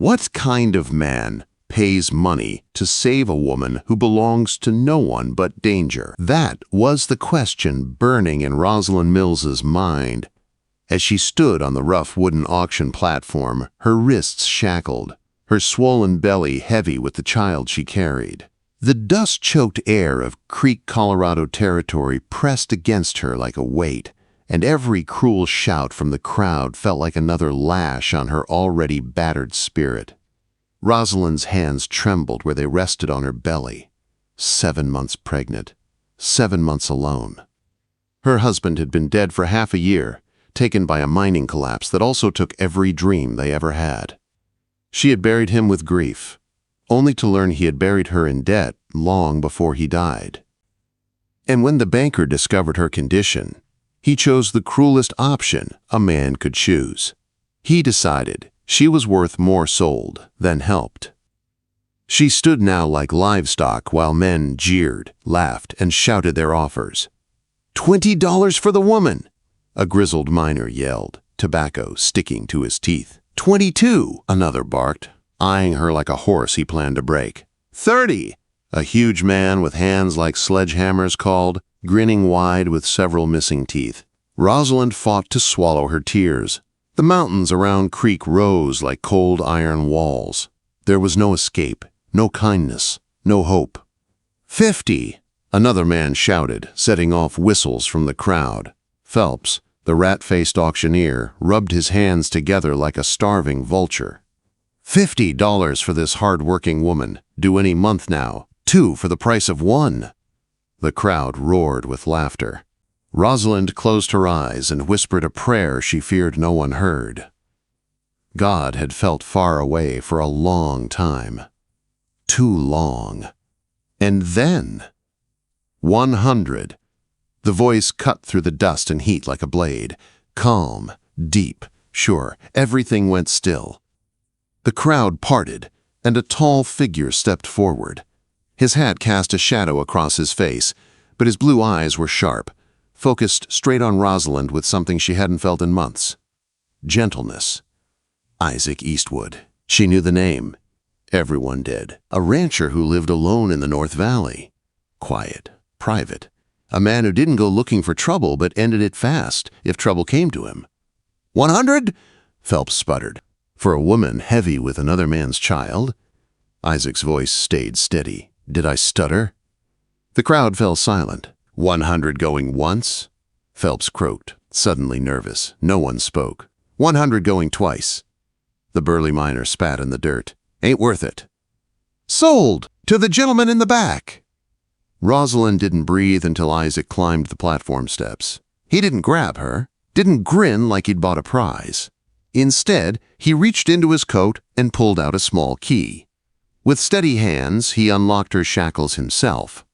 What kind of man pays money to save a woman who belongs to no one but danger? That was the question burning in Rosalind Mills's mind. As she stood on the rough wooden auction platform, her wrists shackled, her swollen belly heavy with the child she carried. The dust-choked air of Creek, Colorado territory pressed against her like a weight, and every cruel shout from the crowd felt like another lash on her already battered spirit. Rosalind's hands trembled where they rested on her belly. 7 months pregnant, 7 months alone. Her husband had been dead for half a year, taken by a mining collapse that also took every dream they ever had. She had buried him with grief, only to learn he had buried her in debt long before he died. And when the banker discovered her condition, he chose the cruelest option a man could choose. He decided she was worth more sold than helped. She stood now like livestock while men jeered, laughed, and shouted their offers. $20 for the woman! A grizzled miner yelled, tobacco sticking to his teeth. 22, another barked, eyeing her like a horse he planned to break. 30, a huge man with hands like sledgehammers called, grinning wide with several missing teeth. Rosalind fought to swallow her tears. The mountains around Creek rose like cold iron walls. There was no escape, no kindness, no hope. 50, another man shouted, setting off whistles from the crowd. Phelps, the rat-faced auctioneer, rubbed his hands together like a starving vulture. $50 for this hard-working woman, due any month now, 2 for the price of 1. The crowd roared with laughter. Rosalind closed her eyes and whispered a prayer she feared no one heard. God had felt far away for a long time. Too long. And then 100. The voice cut through the dust and heat like a blade. Calm, deep, sure, everything went still. The crowd parted, and a tall figure stepped forward. His hat cast a shadow across his face, but his blue eyes were sharp, focused straight on Rosalind with something she hadn't felt in months. Gentleness. Isaac Eastwood. She knew the name. Everyone did. A rancher who lived alone in the North Valley. Quiet, private. A man who didn't go looking for trouble but ended it fast if trouble came to him. 100? Phelps sputtered. For a woman heavy with another man's child? Isaac's voice stayed steady. Did I stutter? The crowd fell silent. 100 going once? Phelps croaked, suddenly nervous. No one spoke. 100 going twice. The burly miner spat in the dirt. Ain't worth it. Sold! To the gentleman in the back! Rosalind didn't breathe until Isaac climbed the platform steps. He didn't grab her, didn't grin like he'd bought a prize. Instead, he reached into his coat and pulled out a small key. With steady hands, he unlocked her shackles himself.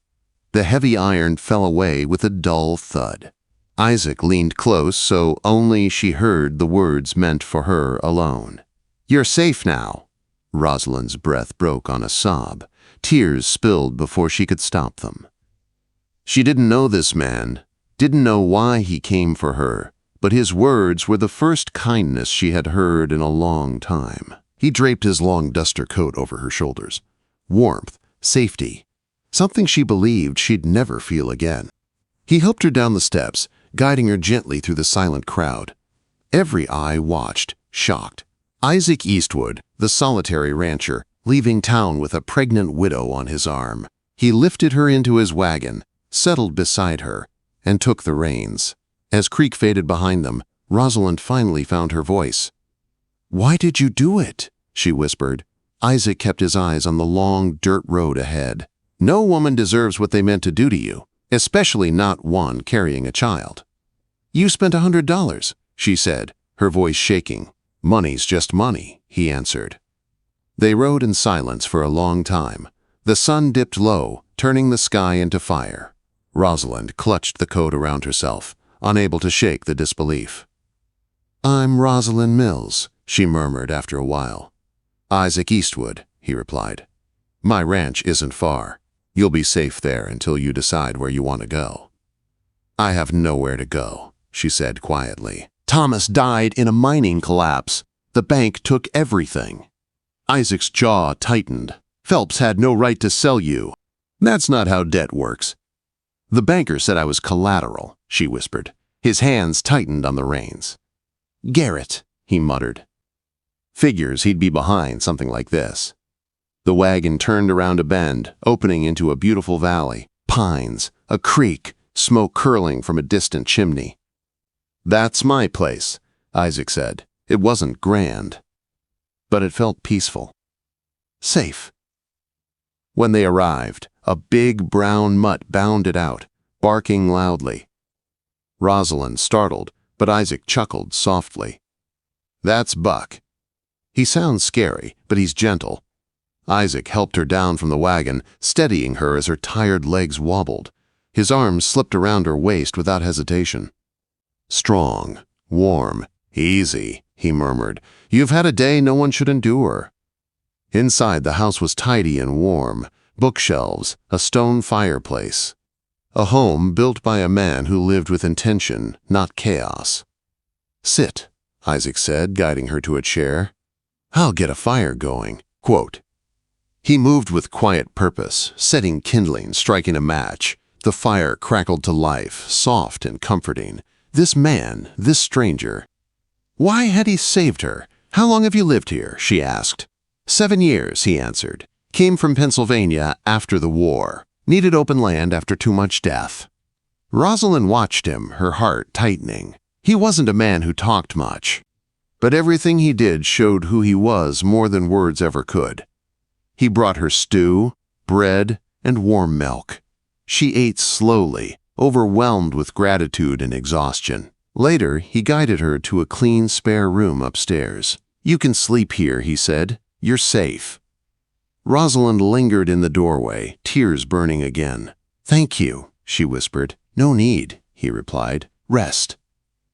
The heavy iron fell away with a dull thud. Isaac leaned close so only she heard the words meant for her alone. You're safe now. Rosalind's breath broke on a sob. Tears spilled before she could stop them. She didn't know this man, didn't know why he came for her, but his words were the first kindness she had heard in a long time. He draped his long duster coat over her shoulders. Warmth, safety, something she believed she'd never feel again. He helped her down the steps, guiding her gently through the silent crowd. Every eye watched, shocked. Isaac Eastwood, the solitary rancher, leaving town with a pregnant widow on his arm. He lifted her into his wagon, settled beside her, and took the reins. As Creek faded behind them, Rosalind finally found her voice. Why did you do it? She whispered. Isaac kept his eyes on the long dirt road ahead. No woman deserves what they meant to do to you, especially not one carrying a child. You spent $100, she said, her voice shaking. Money's just money, he answered. They rode in silence for a long time. The sun dipped low, turning the sky into fire. Rosalind clutched the coat around herself, unable to shake the disbelief. I'm Rosalind Mills, she murmured after a while. Isaac Eastwood, he replied. My ranch isn't far. You'll be safe there until you decide where you want to go. I have nowhere to go, she said quietly. Thomas died in a mining collapse. The bank took everything. Isaac's jaw tightened. Phelps had no right to sell you. That's not how debt works. The banker said I was collateral, she whispered. His hands tightened on the reins. Garrett, he muttered. Figures he'd be behind something like this. The wagon turned around a bend, opening into a beautiful valley. Pines, a creek, smoke curling from a distant chimney. That's my place, Isaac said. It wasn't grand, but it felt peaceful. Safe. When they arrived, a big brown mutt bounded out, barking loudly. Rosalind startled, but Isaac chuckled softly. That's Buck. He sounds scary, but he's gentle. Isaac helped her down from the wagon, steadying her as her tired legs wobbled. His arms slipped around her waist without hesitation. Strong, warm, easy, he murmured. You've had a day no one should endure. Inside, the house was tidy and warm. Bookshelves, a stone fireplace. A home built by a man who lived with intention, not chaos. Sit, Isaac said, guiding her to a chair. I'll get a fire going. Quote. He moved with quiet purpose, setting kindling, striking a match. The fire crackled to life, soft and comforting. This man, this stranger. Why had he saved her? How long have you lived here? She asked. 7 years, he answered. Came from Pennsylvania after the war. Needed open land after too much death. Rosalind watched him, her heart tightening. He wasn't a man who talked much, but everything he did showed who he was more than words ever could. He brought her stew, bread, and warm milk. She ate slowly, overwhelmed with gratitude and exhaustion. Later, he guided her to a clean spare room upstairs. You can sleep here, he said. You're safe. Rosalind lingered in the doorway, tears burning again. Thank you, she whispered. No need, he replied. Rest.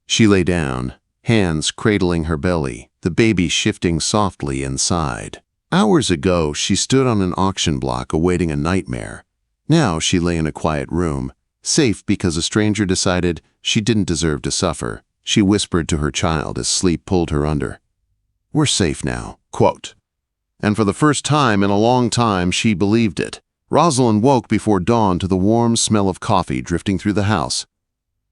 She lay down, hands cradling her belly, the baby shifting softly inside. Hours ago, she stood on an auction block awaiting a nightmare. Now she lay in a quiet room, safe because a stranger decided she didn't deserve to suffer. She whispered to her child as sleep pulled her under. We're safe now. Quote. And for the first time in a long time, she believed it. Rosalind woke before dawn to the warm smell of coffee drifting through the house.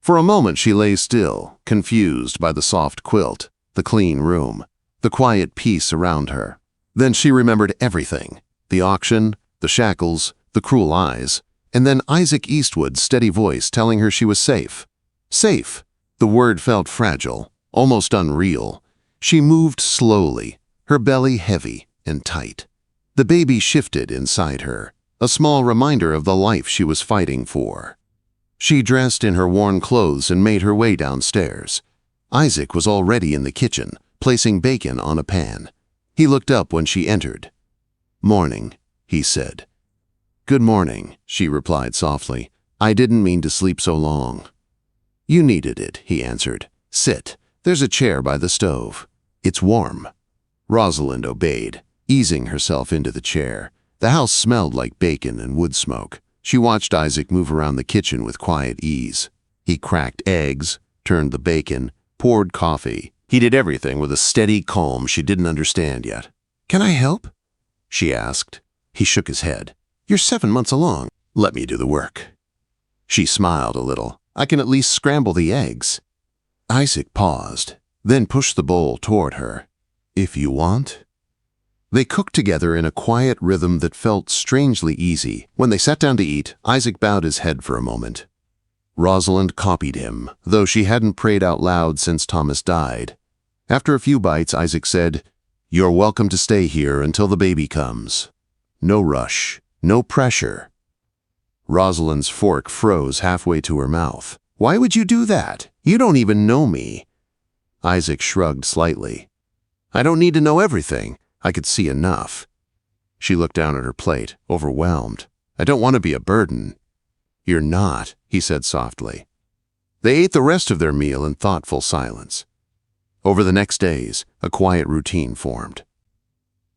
For a moment she lay still, confused by the soft quilt, the clean room, the quiet peace around her. Then she remembered everything, the auction, the shackles, the cruel eyes, and then Isaac Eastwood's steady voice telling her she was safe. Safe. The word felt fragile, almost unreal. She moved slowly, her belly heavy and tight. The baby shifted inside her, a small reminder of the life she was fighting for. She dressed in her worn clothes and made her way downstairs. Isaac was already in the kitchen, placing bacon on a pan. He looked up when she entered. Morning, he said. Good morning, she replied softly. I didn't mean to sleep so long. You needed it, he answered. Sit. There's a chair by the stove. It's warm. Rosalind obeyed, easing herself into the chair. The house smelled like bacon and wood smoke. She watched Isaac move around the kitchen with quiet ease. He cracked eggs, turned the bacon, poured coffee. He did everything with a steady calm she didn't understand yet. Can I help? She asked. He shook his head. You're 7 months along. Let me do the work. She smiled a little. I can at least scramble the eggs. Isaac paused, then pushed the bowl toward her. If you want. They cooked together in a quiet rhythm that felt strangely easy. When they sat down to eat, Isaac bowed his head for a moment. Rosalind copied him, though she hadn't prayed out loud since Thomas died. After a few bites, Isaac said, You're welcome to stay here until the baby comes. No rush, no pressure. Rosalind's fork froze halfway to her mouth. Why would you do that? You don't even know me. Isaac shrugged slightly. I don't need to know everything. I could see enough. She looked down at her plate, overwhelmed. I don't want to be a burden. You're not, he said softly. They ate the rest of their meal in thoughtful silence. Over the next days, a quiet routine formed.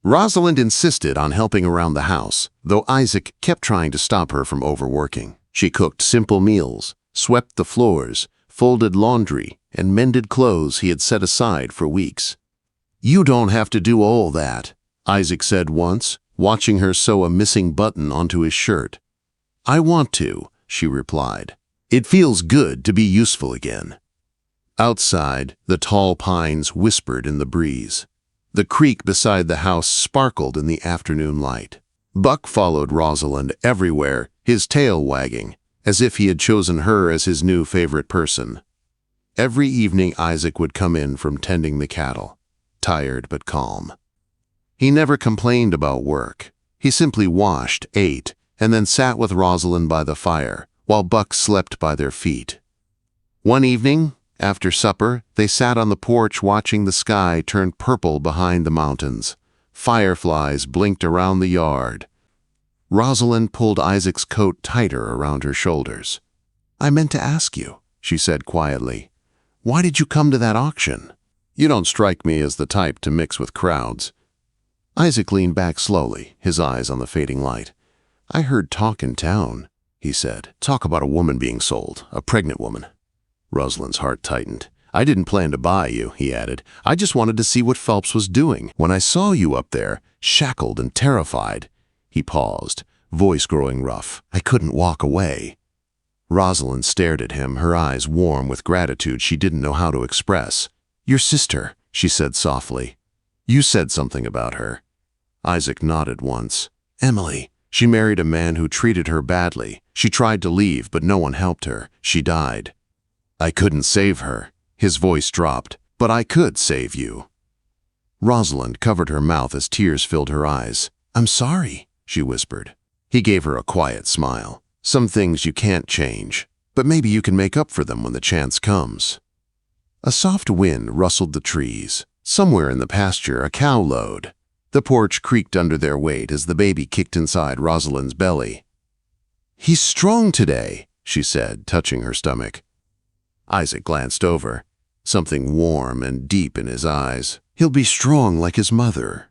Rosalind insisted on helping around the house, though Isaac kept trying to stop her from overworking. She cooked simple meals, swept the floors, folded laundry, and mended clothes he had set aside for weeks. You don't have to do all that, Isaac said once, watching her sew a missing button onto his shirt. "I want to," she replied. "It feels good to be useful again." Outside, the tall pines whispered in the breeze. The creek beside the house sparkled in the afternoon light. Buck followed Rosalind everywhere, his tail wagging, as if he had chosen her as his new favorite person. Every evening Isaac would come in from tending the cattle, tired but calm. He never complained about work. He simply washed, ate, and then sat with Rosalind by the fire, while Buck slept by their feet. One evening, after supper, they sat on the porch watching the sky turn purple behind the mountains. Fireflies blinked around the yard. Rosalind pulled Isaac's coat tighter around her shoulders. "I meant to ask you," she said quietly. "Why did you come to that auction? You don't strike me as the type to mix with crowds." Isaac leaned back slowly, his eyes on the fading light. "I heard talk in town," he said. "Talk about a woman being sold, a pregnant woman." Rosalind's heart tightened. "I didn't plan to buy you," he added. "I just wanted to see what Phelps was doing. When I saw you up there, shackled and terrified." He paused, voice growing rough. "I couldn't walk away." Rosalind stared at him, her eyes warm with gratitude she didn't know how to express. "Your sister," she said softly. "You said something about her." Isaac nodded once. "Emily. She married a man who treated her badly. She tried to leave, but no one helped her. She died." "I couldn't save her." His voice dropped. "But I could save you." Rosalind covered her mouth as tears filled her eyes. "I'm sorry," she whispered. He gave her a quiet smile. "Some things you can't change, but maybe you can make up for them when the chance comes." A soft wind rustled the trees. Somewhere in the pasture, a cow lowed. The porch creaked under their weight as the baby kicked inside Rosalind's belly. "He's strong today," she said, touching her stomach. Isaac glanced over, something warm and deep in his eyes. "He'll be strong like his mother."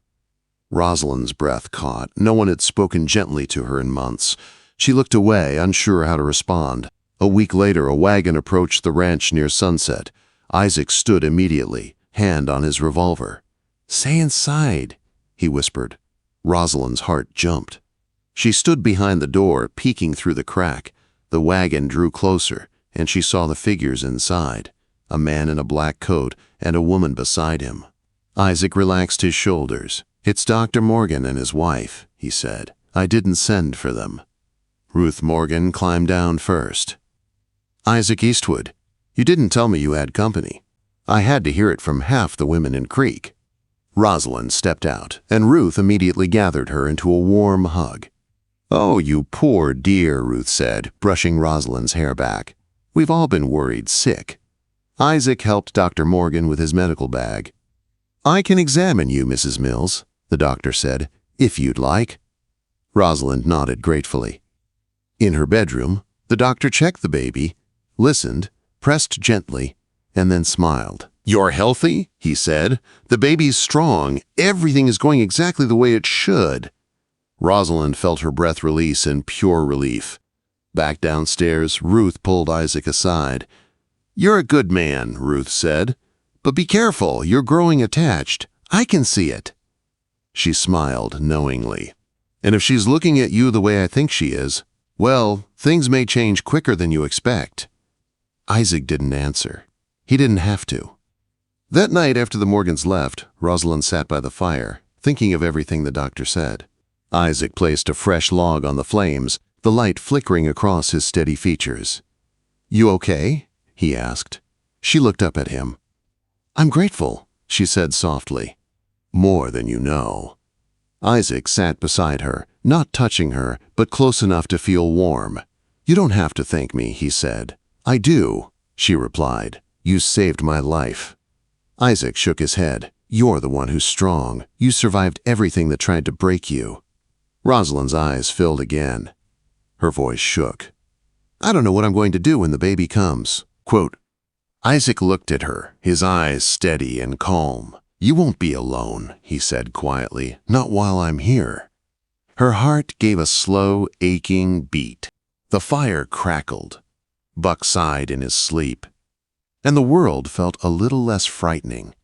Rosalind's breath caught. No one had spoken gently to her in months. She looked away, unsure how to respond. A week later, a wagon approached the ranch near sunset. Isaac stood immediately, hand on his revolver. "Stay inside," he whispered. Rosalind's heart jumped. She stood behind the door, peeking through the crack. The wagon drew closer, and she saw the figures inside, a man in a black coat and a woman beside him. Isaac relaxed his shoulders. "It's Dr. Morgan and his wife," he said. "I didn't send for them." Ruth Morgan climbed down first. "Isaac Eastwood, you didn't tell me you had company." "I had to hear it from half the women in Creek." Rosalind stepped out, and Ruth immediately gathered her into a warm hug. "Oh, you poor dear," Ruth said, brushing Rosalind's hair back. "We've all been worried sick." Isaac helped Dr. Morgan with his medical bag. "I can examine you, Mrs. Mills," the doctor said, "if you'd like." Rosalind nodded gratefully. In her bedroom, the doctor checked the baby, listened, pressed gently, and then smiled. "You're healthy," he said. "The baby's strong. Everything is going exactly the way it should." Rosalind felt her breath release in pure relief. Back downstairs, Ruth pulled Isaac aside. "You're a good man," Ruth said. "But be careful, you're growing attached. I can see it." She smiled knowingly. "And if she's looking at you the way I think she is, well, things may change quicker than you expect." Isaac didn't answer. He didn't have to. That night after the Morgans left, Rosalind sat by the fire, thinking of everything the doctor said. Isaac placed a fresh log on the flames, the light flickering across his steady features. "You okay?" he asked. She looked up at him. "I'm grateful," she said softly. "More than you know." Isaac sat beside her, not touching her, but close enough to feel warm. "You don't have to thank me," he said. "I do," she replied. "You saved my life." Isaac shook his head. "You're the one who's strong. You survived everything that tried to break you." Rosalind's eyes filled again. Her voice shook. "I don't know what I'm going to do when the baby comes." Quote, Isaac looked at her, his eyes steady and calm. "You won't be alone," he said quietly, "not while I'm here." Her heart gave a slow, aching beat. The fire crackled. Buck sighed in his sleep. And the world felt a little less frightening.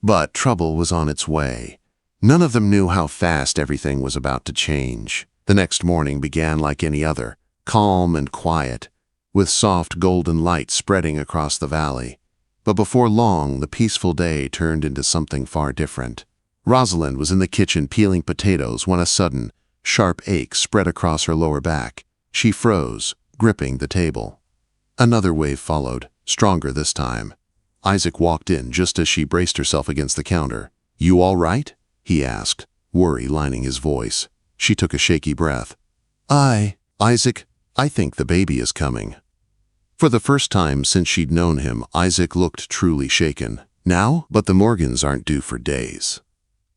But trouble was on its way. None of them knew how fast everything was about to change. The next morning began like any other, calm and quiet, with soft golden light spreading across the valley. But before long, the peaceful day turned into something far different. Rosalind was in the kitchen peeling potatoes when a sudden, sharp ache spread across her lower back. She froze, gripping the table. Another wave followed, stronger this time. Isaac walked in just as she braced herself against the counter. "You all right?" he asked, worry lining his voice. She took a shaky breath. Isaac, I think the baby is coming." For the first time since she'd known him, Isaac looked truly shaken. "Now? But the Morgans aren't due for days."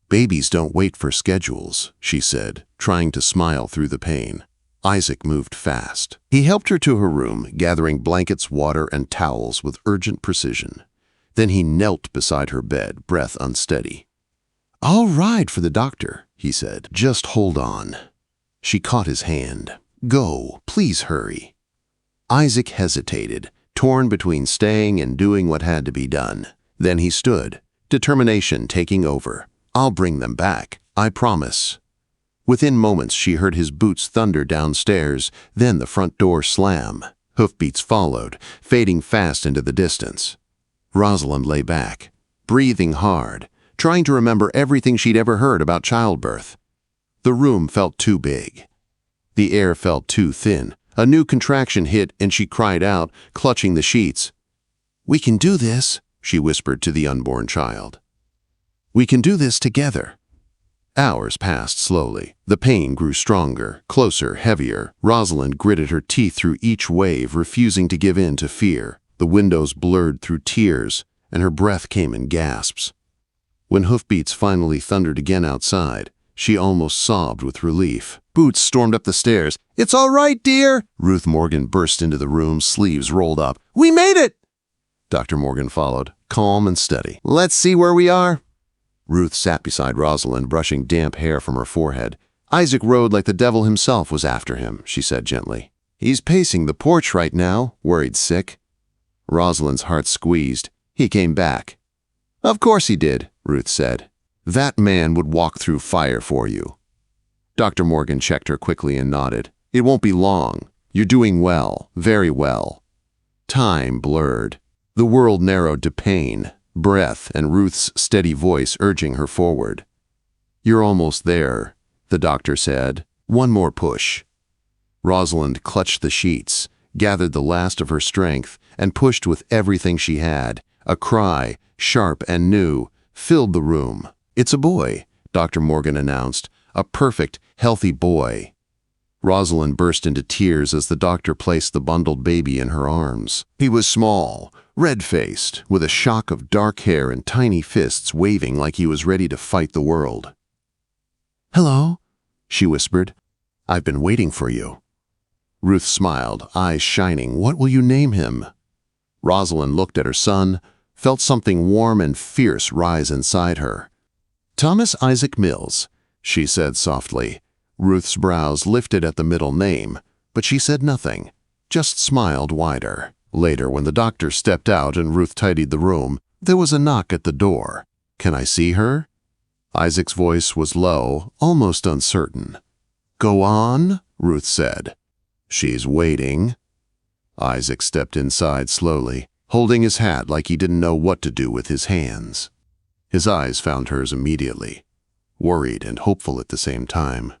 "Babies don't wait for schedules," she said, trying to smile through the pain. Isaac moved fast. He helped her to her room, gathering blankets, water, and towels with urgent precision. Then he knelt beside her bed, breath unsteady. "I'll ride for the doctor," he said. "Just hold on." She caught his hand. "Go, please hurry." Isaac hesitated, torn between staying and doing what had to be done. Then he stood, determination taking over. "I'll bring them back, I promise." Within moments she heard his boots thunder downstairs, then the front door slam. Hoofbeats followed, fading fast into the distance. Rosalind lay back, breathing hard, trying to remember everything she'd ever heard about childbirth. The room felt too big. The air felt too thin. A new contraction hit and she cried out, clutching the sheets. "We can do this," she whispered to the unborn child. "We can do this together." Hours passed slowly. The pain grew stronger, closer, heavier. Rosalind gritted her teeth through each wave, refusing to give in to fear. The windows blurred through tears, and her breath came in gasps. When hoofbeats finally thundered again outside, she almost sobbed with relief. Boots stormed up the stairs. "It's all right, dear!" Ruth Morgan burst into the room, sleeves rolled up. "We made it!" Dr. Morgan followed, calm and steady. "Let's see where we are." Ruth sat beside Rosalind, brushing damp hair from her forehead. "Isaac rode like the devil himself was after him," she said gently. "He's pacing the porch right now, worried sick." Rosalind's heart squeezed. "He came back." "Of course he did," Ruth said. "That man would walk through fire for you." Dr. Morgan checked her quickly and nodded. "It won't be long. You're doing well, very well." Time blurred. The world narrowed to pain, breath, and Ruth's steady voice urging her forward. "You're almost there," the doctor said. "One more push." Rosalind clutched the sheets, gathered the last of her strength, and pushed with everything she had. A cry, sharp and new, filled the room. "It's a boy," Dr. Morgan announced. "A perfect, healthy boy." Rosalind burst into tears as the doctor placed the bundled baby in her arms. He was small, red-faced, with a shock of dark hair and tiny fists waving like he was ready to fight the world. "Hello," she whispered. "I've been waiting for you." Ruth smiled, eyes shining. "What will you name him?" Rosalind looked at her son, felt something warm and fierce rise inside her. "Thomas Isaac Mills," she said softly. Ruth's brows lifted at the middle name, but she said nothing, just smiled wider. Later, when the doctor stepped out and Ruth tidied the room, there was a knock at the door. "Can I see her?" Isaac's voice was low, almost uncertain. "Go on," Ruth said. "She's waiting." Isaac stepped inside slowly, holding his hat like he didn't know what to do with his hands. His eyes found hers immediately, worried and hopeful at the same time.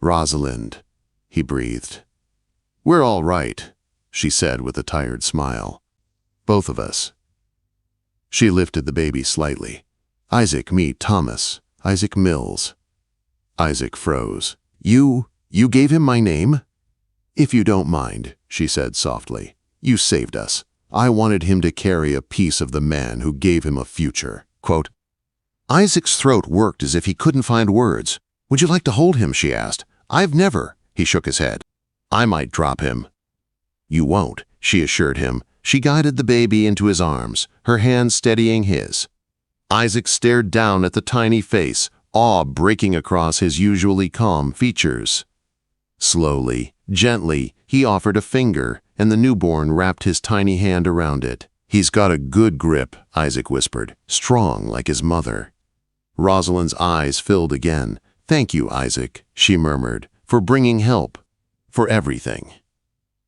"Rosalind," he breathed. "We're all right," she said with a tired smile. "Both of us." She lifted the baby slightly. "Isaac, meet Thomas, Isaac Mills." Isaac froze. You gave him my name?" "If you don't mind," she said softly. "You saved us. I wanted him to carry a piece of the man who gave him a future." Quote, Isaac's throat worked as if he couldn't find words. "Would you like to hold him?" she asked. "I've never." He shook his head. "I might drop him." "You won't," she assured him. She guided the baby into his arms, her hand steadying his. Isaac stared down at the tiny face, awe breaking across his usually calm features. Slowly, gently, he offered a finger, and the newborn wrapped his tiny hand around it. "He's got a good grip," Isaac whispered, "strong like his mother." Rosalind's eyes filled again. "Thank you, Isaac," she murmured, "for bringing help. For everything."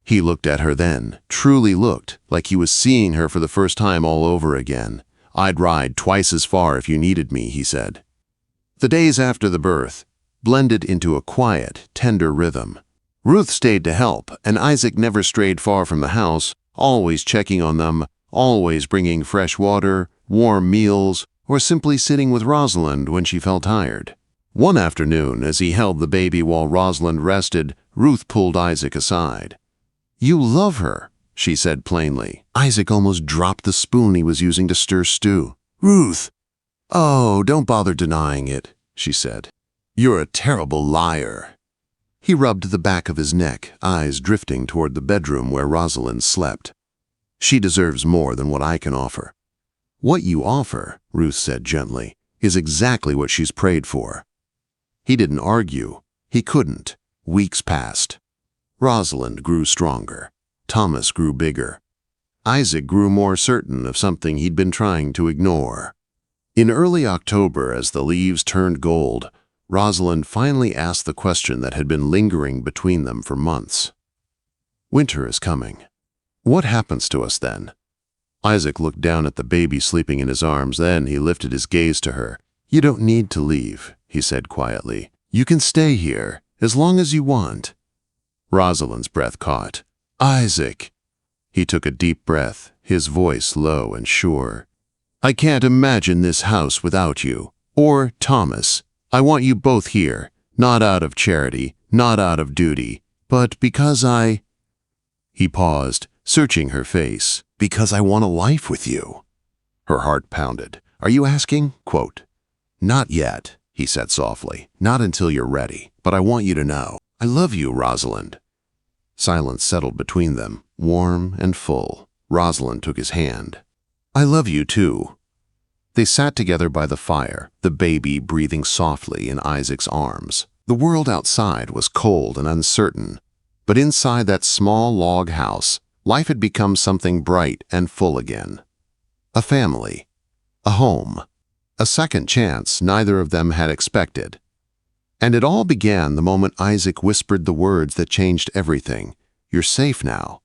He looked at her then, truly looked, like he was seeing her for the first time all over again. "I'd ride twice as far if you needed me," he said. The days after the birth blended into a quiet, tender rhythm. Ruth stayed to help, and Isaac never strayed far from the house, always checking on them, always bringing fresh water, warm meals, or simply sitting with Rosalind when she felt tired. One afternoon, as he held the baby while Rosalind rested, Ruth pulled Isaac aside. "You love her," she said plainly. Isaac almost dropped the spoon he was using to stir stew. "Ruth!" "Oh, don't bother denying it," she said. "You're a terrible liar." He rubbed the back of his neck, eyes drifting toward the bedroom where Rosalind slept. "She deserves more than what I can offer." "What you offer," Ruth said gently, "is exactly what she's prayed for." He didn't argue. He couldn't. Weeks passed. Rosalind grew stronger. Thomas grew bigger. Isaac grew more certain of something he'd been trying to ignore. In early October, as the leaves turned gold, Rosalind finally asked the question that had been lingering between them for months. "Winter is coming. What happens to us then?" Isaac looked down at the baby sleeping in his arms, then he lifted his gaze to her. "You don't need to leave," he said quietly. "You can stay here, as long as you want." Rosalind's breath caught. "Isaac!" He took a deep breath, his voice low and sure. "I can't imagine this house without you. Or Thomas. I want you both here, not out of charity, not out of duty, but because I—" He paused, searching her face. "Because I want a life with you." Her heart pounded. "Are you asking?" Quote. "Not yet," he said softly. "Not until you're ready. But I want you to know. I love you, Rosalind." Silence settled between them, warm and full. Rosalind took his hand. "I love you too." They sat together by the fire, the baby breathing softly in Isaac's arms. The world outside was cold and uncertain, but inside that small log house, life had become something bright and full again. A family. A home. A second chance neither of them had expected. And it all began the moment Isaac whispered the words that changed everything. "You're safe now.